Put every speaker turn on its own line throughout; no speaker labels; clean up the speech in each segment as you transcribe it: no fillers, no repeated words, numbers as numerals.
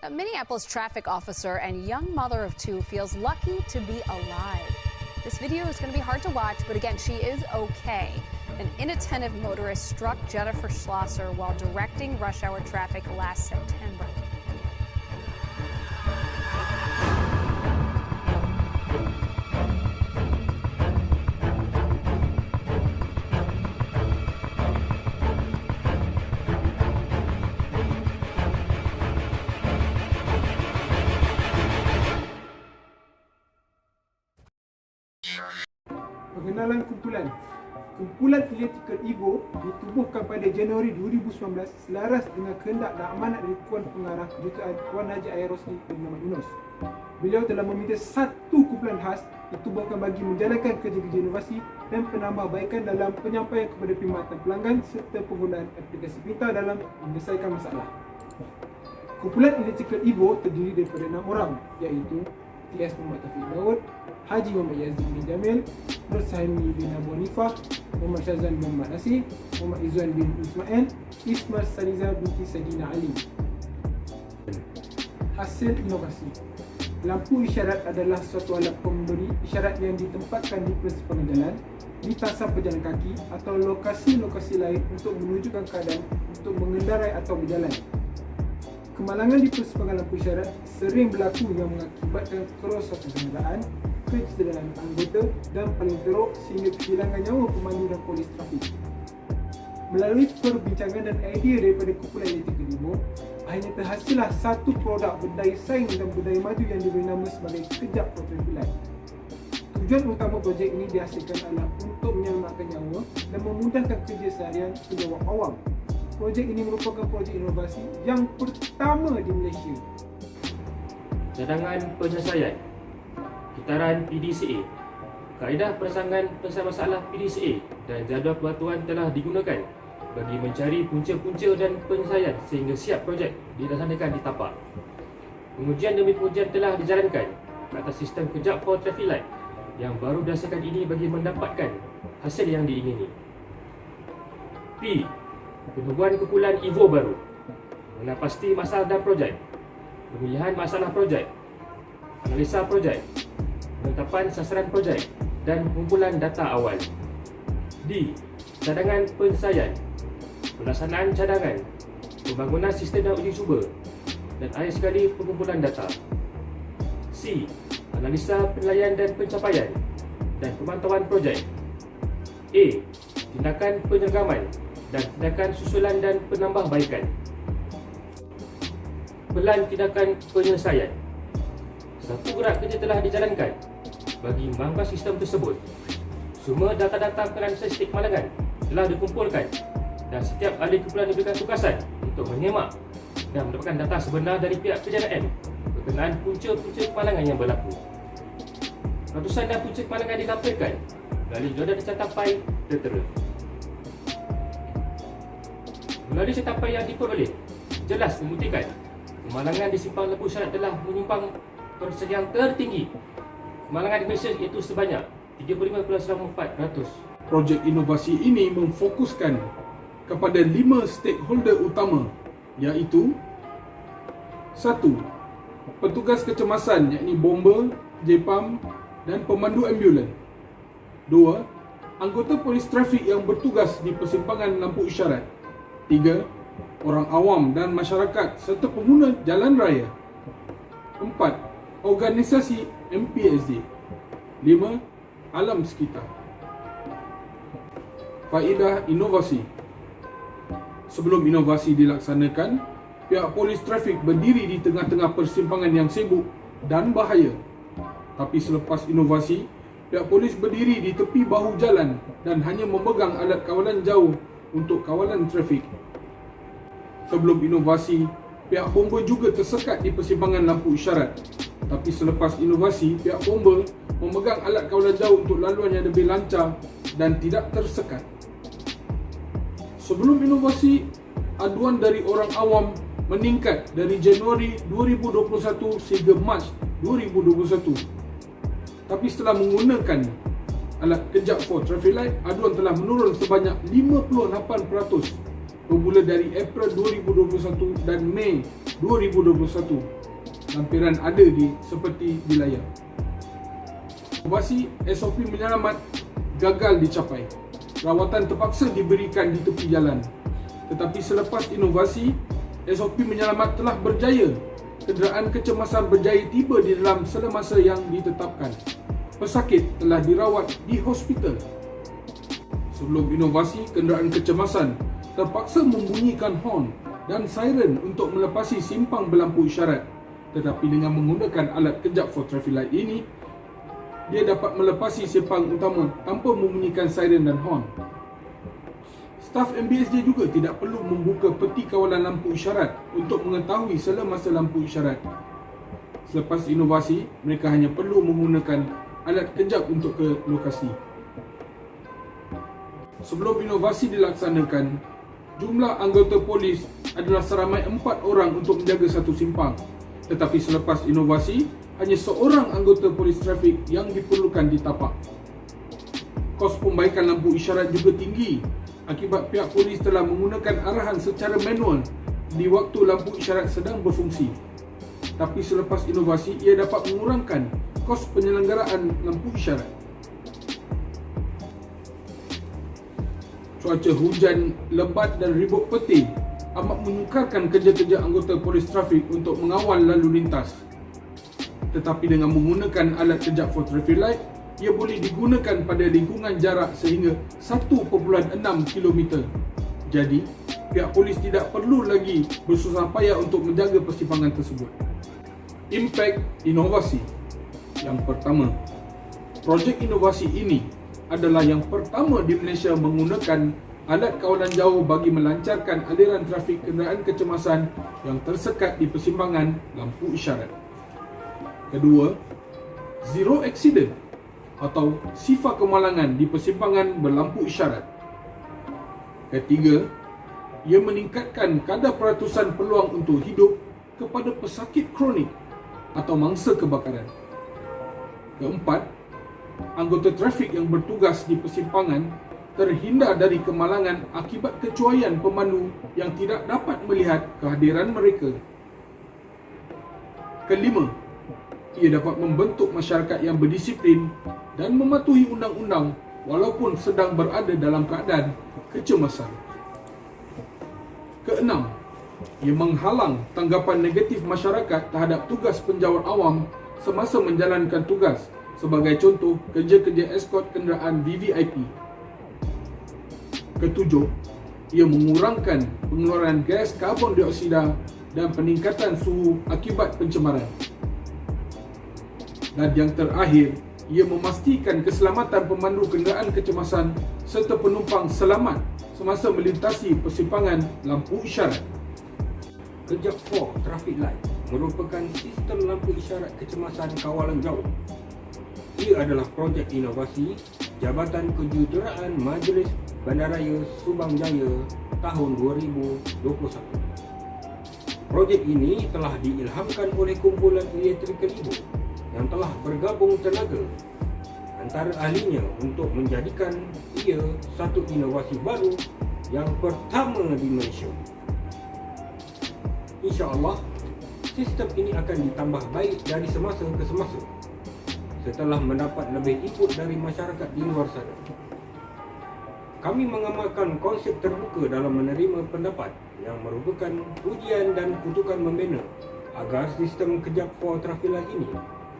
A Minneapolis traffic officer and young mother of two feels lucky to be alive. This video is going to be hard to watch, but again, she is okay. An inattentive motorist struck Jennifer Schlosser while directing rush hour traffic last September.
Pengenalan kumpulan. Kumpulan Electrical Evo ditubuhkan pada Januari 2019 selaras dengan kehendak dan amanat dari Tuan Pengarah Kedutaan Wan Haji Aerosmith bin Muhammad Yunus. Beliau telah meminta satu kumpulan khas ditubuhkan bagi menjalankan kerja-kerja inovasi dan penambahbaikan dalam penyampaian kepada perkhidmatan pelanggan serta penggunaan aplikasi pintar dalam menyelesaikan masalah. Kumpulan Electrical Evo terdiri daripada 6 orang, iaitu T.S. Muhammad Taufik Daud, Haji Muhammad Yazid bin Jamil, Nur Sahimi bin Abu Hanifah, Muhammad Syazwan bin Muhammad Nasir, Muhammad Izzuan bin Ismail, Ismar Saliza binti Saidina Ali. Hasil inovasi. Lampu isyarat adalah suatu alat pemberi isyarat yang ditempatkan di persimpangan jalan, di tasap pejalan kaki atau lokasi-lokasi lain untuk menunjukkan keadaan untuk mengendarai atau berjalan. Kemalangan di persimpangan lampu isyarat sering berlaku yang mengakibatkan kerosakan kenderaan, kecederaan anggota dan paling teruk sehingga kehilangan nyawa pemandu dan polis trafik. Melalui perbincangan dan idea daripada kumpulan Electrical Evo, akhirnya terhasillah satu produk berdaya saing dan berdaya maju yang diberi nama sebagai Kejap for Traffic Light. Tujuan utama projek ini dihasilkan adalah untuk menyelamatkan nyawa dan memudahkan kerja seharian sejawat awam. Projek ini merupakan projek inovasi yang pertama di Malaysia.
Cadangan penyelesaian kitaran PDCA. Kaedah perangsangan penyelesaian masalah PDCA dan jadual peraturan telah digunakan bagi mencari punca-punca dan penyelesaian sehingga siap projek dilaksanakan di tapak. Pengujian demi pengujian telah dijalankan ke atas sistem Kejap for Traffic Light yang baru dihasilkan ini bagi mendapatkan hasil yang diingini. P. Penubuhan kumpulan Evo baru. Mengenal pasti masalah dan projek. Pemilihan masalah projek. Analisa projek. Penetapan sasaran projek dan pengumpulan data awal. D. Cadangan penyelesaian. Pelaksanaan cadangan. Pembangunan sistem dan uji cuba. Dan akhir sekali pengumpulan data. C. Analisa penilaian dan pencapaian dan pemantauan projek. A. Tindakan penyergaman dan tindakan susulan dan penambahbaikan. Pelan tindakan penyelesaian. Satu gerak kerja telah dijalankan bagi mengembangkan sistem tersebut. Semua data-data berkenaan statistik kemalangan telah dikumpulkan dan setiap ahli kumpulan diberikan tugasan untuk menyemak dan mendapatkan data sebenar dari pihak PJRM berkenaan punca-punca kemalangan yang berlaku. Ratusan dan punca kemalangan dilampirkan melalui jodoh catapai tertera. Melalui catapai yang diperoleh, jelas membuktikan kemalangan di simpang lampu isyarat telah menyimpang persen yang tertinggi. Kemalangan di Malaysia iaitu sebanyak 35.94%.
Projek inovasi ini memfokuskan kepada 5 stakeholder utama, iaitu 1. Petugas kecemasan yakni bomber, JPAM dan pemandu ambulan. 2. Anggota polis trafik yang bertugas di persimpangan lampu isyarat. 3. Orang awam dan masyarakat serta pengguna jalan raya. 4. Organisasi MPSD. 5. Alam sekitar. Faedah inovasi. Sebelum inovasi dilaksanakan, pihak polis trafik berdiri di tengah-tengah persimpangan yang sibuk dan bahaya. Tapi selepas inovasi, pihak polis berdiri di tepi bahu jalan dan hanya memegang alat kawalan jauh untuk kawalan trafik. Sebelum inovasi, pihak bomber juga tersekat di persimpangan lampu isyarat. Tapi selepas inovasi, pihak bomber memegang alat kawalan jauh untuk laluan yang lebih lancar dan tidak tersekat. Sebelum inovasi, aduan dari orang awam meningkat dari Januari 2021 sehingga Mac 2021. Tapi setelah menggunakan alat Kejap for Traffic Light, aduan telah menurun sebanyak 58%. bermula dari April 2021 dan Mei 2021. Lampiran ada seperti di layar. Inovasi SOP menyelamat gagal dicapai. Rawatan terpaksa diberikan di tepi jalan. Tetapi selepas inovasi, SOP menyelamat telah berjaya. Kenderaan kecemasan berjaya tiba di dalam semasa yang ditetapkan. Pesakit telah dirawat di hospital. Sebelum inovasi, kenderaan kecemasan terpaksa membunyikan horn dan siren untuk melepasi simpang berlampu isyarat. Tetapi dengan menggunakan alat kejap for traffic light ini, dia dapat melepasi simpang utama tanpa membunyikan siren dan horn. Staf MBSJ juga tidak perlu membuka peti kawalan lampu isyarat untuk mengetahui semasa lampu isyarat. Selepas inovasi, mereka hanya perlu menggunakan alat kejap untuk ke lokasi. Sebelum inovasi dilaksanakan, jumlah anggota polis adalah seramai 4 orang untuk menjaga satu simpang. Tetapi selepas inovasi, hanya seorang anggota polis trafik yang diperlukan di tapak. Kos pembaikan lampu isyarat juga tinggi akibat pihak polis telah menggunakan arahan secara manual di waktu lampu isyarat sedang berfungsi. Tapi selepas inovasi, ia dapat mengurangkan kos penyelenggaraan lampu isyarat. Cuaca hujan lebat dan ribut petir amat menyukarkan kerja-kerja anggota polis trafik untuk mengawal lalu lintas. Tetapi dengan menggunakan alat kejap for traffic light, ia boleh digunakan pada lingkungan jarak sehingga 1.6 km. Jadi, pihak polis tidak perlu lagi bersusah payah untuk menjaga persimpangan tersebut. Impak inovasi. Yang pertama, projek inovasi ini adalah yang pertama di Malaysia menggunakan alat kawalan jauh bagi melancarkan aliran trafik kenderaan kecemasan yang tersekat di persimpangan lampu isyarat. Kedua, zero accident atau sifar kemalangan di persimpangan berlampu isyarat. Ketiga, ia meningkatkan kadar peratusan peluang untuk hidup kepada pesakit kronik atau mangsa kebakaran. Keempat, anggota trafik yang bertugas di persimpangan terhindar dari kemalangan akibat kecuaian pemandu yang tidak dapat melihat kehadiran mereka. Kelima, ia dapat membentuk masyarakat yang berdisiplin dan mematuhi undang-undang walaupun sedang berada dalam keadaan kecemasan. Keenam, ia menghalang tanggapan negatif masyarakat terhadap tugas penjawat awam semasa menjalankan tugas, sebagai contoh kerja-kerja eskort kenderaan VVIP. Ketujuh, ia mengurangkan pengeluaran gas karbon dioksida dan peningkatan suhu akibat pencemaran. Dan yang terakhir, ia memastikan keselamatan pemandu kenderaan kecemasan serta penumpang selamat semasa melintasi persimpangan lampu isyarat.
Kejap for traffic light merupakan sistem lampu isyarat kecemasan kawalan jauh. Ia adalah projek inovasi Jabatan Kejuruteraan Majlis Bandaraya Subang Jaya tahun 2021. Projek ini telah diilhamkan oleh kumpulan Electrical Ibu yang telah bergabung tenaga antara ahlinya untuk menjadikan ia satu inovasi baru yang pertama di Malaysia. InsyaAllah, sistem ini akan ditambah baik dari semasa ke semasa setelah mendapat lebih input dari masyarakat di luar sana. Kami mengamalkan konsep terbuka dalam menerima pendapat yang merupakan ujian dan kutukan membina agar sistem kejap for traffic light ini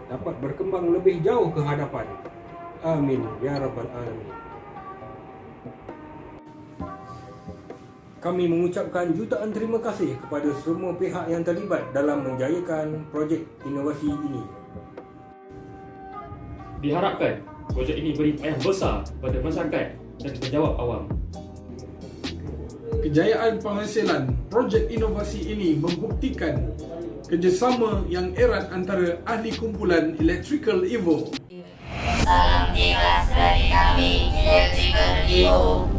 dapat berkembang lebih jauh ke hadapan. Amin ya rabbal alamin. Kami mengucapkan jutaan terima kasih kepada semua pihak yang terlibat dalam menjayakan projek inovasi ini.
Diharapkan projek ini beri payah besar kepada masyarakat dan penjawat awam.
Kejayaan penghasilan projek inovasi ini membuktikan kerjasama yang erat antara ahli kumpulan Electrical Evo.
Salam jiwa dari kami, Electrical Evo.